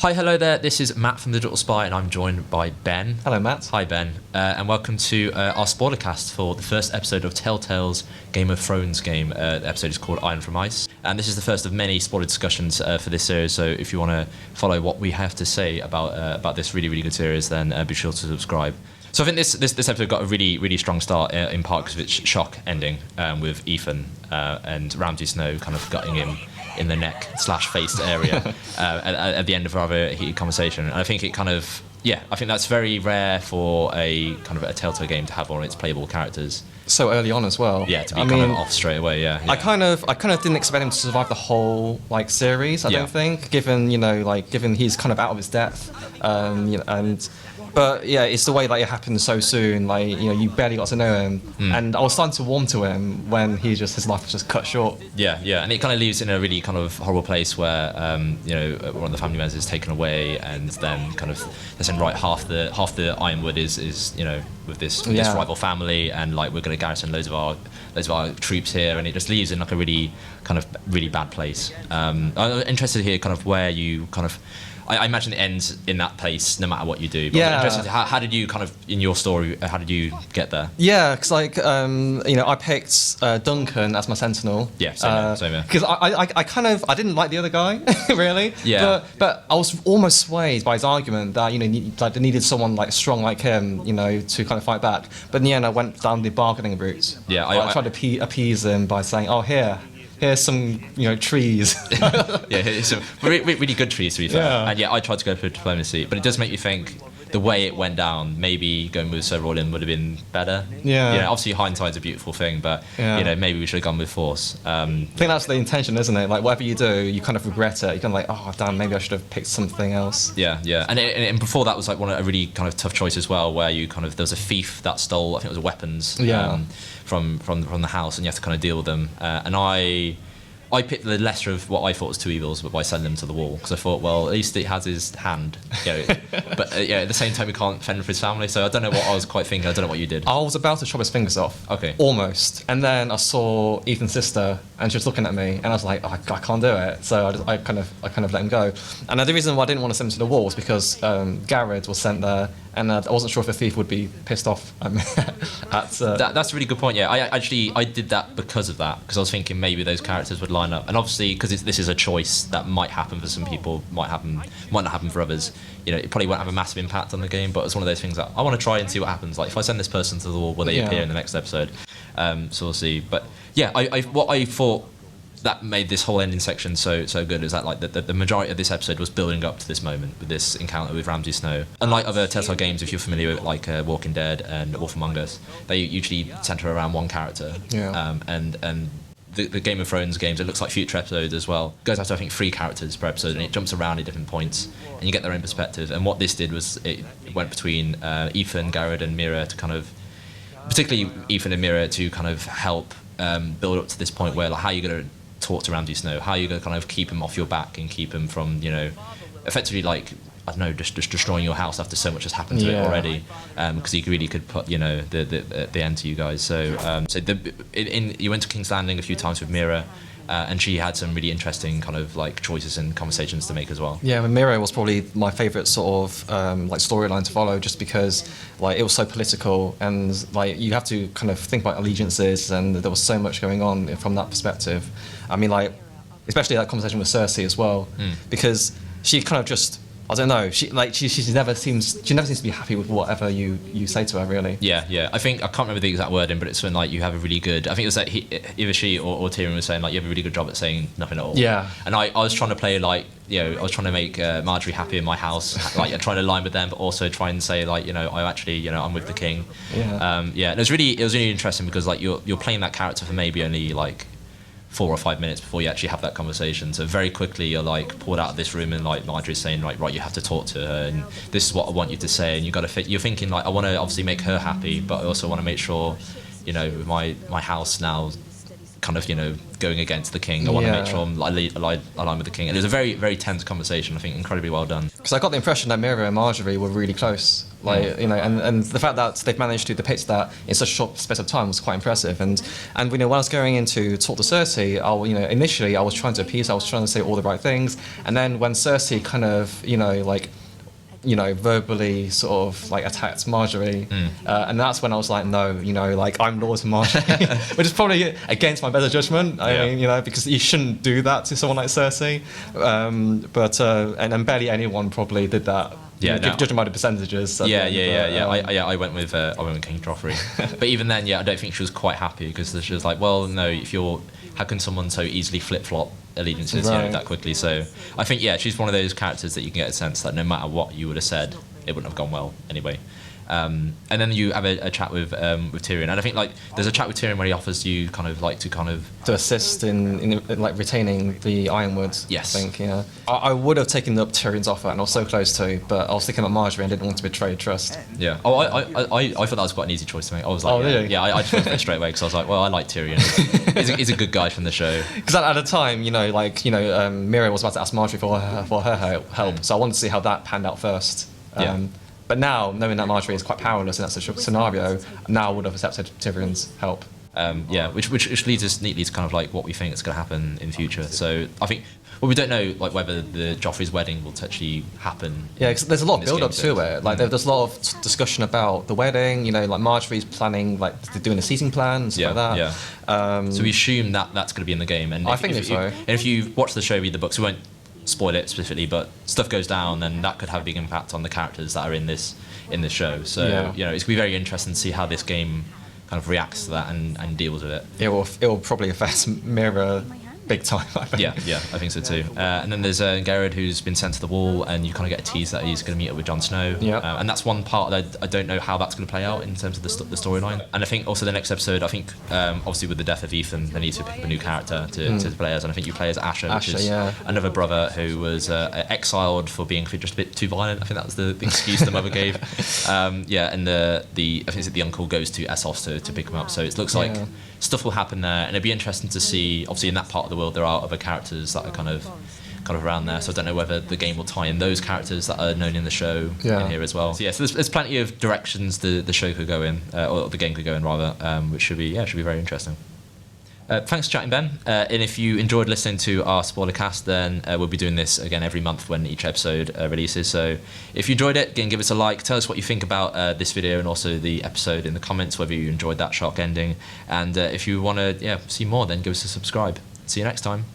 Hi, hello there. This is Matt from The Digital Spy, and I'm joined by Ben. Hello, Matt. Hi, Ben, and welcome to our spoiler cast for the first episode of Telltale's Game of Thrones game. The episode is called Iron from Ice, and this is the first of many spoiler discussions for this series. So, if you want to follow what we have to say about this really, really good series, then be sure to subscribe. So I think this episode got a really strong start in part because of its shock ending with Ethan and Ramsay Snow kind of gutting him in the neck / face area at the end of a rather heated conversation. And I think it kind of, I think that's very rare for a kind of a Telltale game to have one of its playable characters. So early on as well. Yeah, to be kind of off straight away. Yeah. I kind of didn't expect him to survive the whole series. I don't think, given he's kind of out of his depth, But it's the way that it happened so soon. You barely got to know him, and I was starting to warm to him when his life was just cut short. Yeah, and it kind of leaves in a really kind of horrible place where one of the family members is taken away, and then kind of they're saying half the Ironwood is with this rival family, and we're going to garrison loads of our troops here, and it just leaves in a really bad place. I'm interested to hear kind of where you kind of. I imagine it ends in that place no matter what you do. But I'm interested, how did you kind of, in your story, how did you get there? Yeah, because I picked Duncan as my sentinel. Yeah, same here. Because I didn't like the other guy, really. Yeah. But I was almost swayed by his argument that, they needed someone strong like him, to kind of fight back. But in the end, I went down the bargaining route. Yeah, I tried to appease him by saying, here's some, trees. Here's some really good trees, to be fair. Yeah. And I tried to go for diplomacy, but it does make you think the way it went down, maybe going with Sir Roland would have been better. Yeah. Obviously hindsight's a beautiful thing, but maybe we should have gone with force. I think that's the intention, isn't it? Whatever you do, you kind of regret it. You're kind of oh damn, maybe I should have picked something else. Yeah. And before that was a really kind of tough choice as well, where you kind of there was a thief that stole, I think it was weapons. From the house, and you have to kind of deal with them. And I picked the lesser of what I thought was two evils, but by sending them to the wall, because I thought, well, at least it has his hand. But at the same time, he can't fend for his family. So I don't know what I was quite thinking. I don't know what you did. I was about to chop his fingers off. Okay. Almost. And then I saw Ethan's sister, and she was looking at me, and I was like, I can't do it. So I kind of let him go. And the reason why I didn't want to send him to the wall was because Garrett was sent there, and I wasn't sure if the thief would be pissed off at That's a really good point. Yeah, I did that because of that, because I was thinking maybe those characters would line up, and obviously because this is a choice that might happen for some people, might not happen for others. It probably won't have a massive impact on the game, but it's one of those things that I want to try and see what happens. If I send this person to the wall, will they appear in the next episode? So we'll see. But what I thought that made this whole ending section so good is that the majority of this episode was building up to this moment with this encounter with Ramsay Snow. Unlike other Telltale games, if you're familiar with Walking Dead and Wolf Among Us, they usually centre around one character. Yeah. And the Game of Thrones games, it looks like future episodes as well. It goes out to I think 3 characters per episode, and it jumps around at different points, and you get their own perspective. And what this did was it went between Ethan, Garrett, and Mira to kind of, particularly Ethan and Mira, to kind of help build up to this point where how are you going to talk to Ramsay Snow, how are you going to kind of keep him off your back and keep him from effectively I don't know, just destroying your house after so much has happened to it already, because he really could put the end to you guys. So you went to King's Landing a few times with Mira, and she had some really interesting kind of choices and conversations to make as well. Yeah, Mira was probably my favourite sort of storyline to follow, just because it was so political, and you have to kind of think about allegiances, and there was so much going on from that perspective. I mean, especially that conversation with Cersei as well, because she kind of just, I don't know. She never seems to be happy with whatever you say to her, really. Yeah. I think I can't remember the exact wording, but it's when you have a really good. I think it was either she or Tyrion was saying you have a really good job at saying nothing at all. Yeah. And I was trying to play I was trying to make Marjorie happy in my house, trying to align with them, but also try and say I actually I'm with the king. Yeah. And it was really interesting because you're playing that character for maybe only 4 or 5 minutes before you actually have that conversation. So very quickly you're pulled out of this room, and Marjorie's saying right, you have to talk to her, and this is what I want you to say, and you're thinking I want to obviously make her happy, but I also want to make sure with my house now kind of going against the king. I want to make sure I'm aligned with the king. And it was a very, very tense conversation. I think incredibly well done. Because I got the impression that Mira and Marjorie were really close. And the fact that they've managed to depict that in such a short space of time was quite impressive. And when I was going in to talk to Cersei, initially I was trying to appease, I was trying to say all the right things, and then when Cersei kind of verbally sort of attacked Marjorie, and that's when I was like, no, I'm Lord to Marjorie, which is probably against my better judgment. I mean, because you shouldn't do that to someone like Cersei, and barely anyone probably did that. Judging by the percentages. I went with King Joffrey, but even then, I don't think she was quite happy because she was like, well, no, how can someone so easily flip-flop allegiances that quickly? So I think she's one of those characters that you can get a sense that no matter what you would have said, it wouldn't have gone well anyway. And then you have a chat with Tyrion, and I think there's a chat with Tyrion where he offers you to assist in retaining the Ironwood. Yes. I think I would have taken up Tyrion's offer, and I was so close to, but I was thinking about Marjorie and didn't want to betray trust. Yeah. Oh, I thought that was quite an easy choice to make. I was like, really? I just went for it straight away because I was like, well, I like Tyrion. He's a good guy from the show. Because at the time, Mira was about to ask Marjorie for her help, so I wanted to see how that panned out first. But now, knowing that Marjorie is quite powerless in that scenario, now I would have accepted Tyrion's help. Which leads us neatly to kind of what we think is going to happen in the future. So I think, we don't know whether the Joffrey's wedding will actually happen. Yeah, because there's a lot of build up to it. There's a lot of discussion about the wedding. Marjorie's planning, doing a seating plan and stuff like that. Yeah. So we assume that that's going to be in the game. And I think so. And if you watch the show, read the books, we won't spoil it specifically, but stuff goes down, and that could have a big impact on the characters that are in this show. So it's going to be very interesting to see how this game kind of reacts to that and deals with it. It will probably affect Mira big time, I think. Yeah, I think so too. And then there's Garrett, who's been sent to the wall, and you kind of get a tease that he's going to meet up with Jon Snow. Yeah. And that's one part that I don't know how that's going to play out in terms of the storyline. And I think also the next episode, obviously with the death of Ethan, they need to pick up a new character to play as, and I think you play as Asher, which is another brother who was exiled for being just a bit too violent. I think that was the excuse the mother gave. And I think the uncle goes to Essos to pick him up. So it looks like stuff will happen there, and it'd be interesting to see. Obviously, in that part of the world, there are other characters that are kind of around there. So I don't know whether the game will tie in those characters that are known in the show in here as well. So so there's plenty of directions the show could go in, or the game could go in rather, which should be very interesting. Thanks for chatting, Ben. And if you enjoyed listening to our spoiler cast, then we'll be doing this again every month when each episode releases. So if you enjoyed it, again, give us a like. Tell us what you think about this video and also the episode in the comments, whether you enjoyed that shock ending. And if you want to see more, then give us a subscribe. See you next time.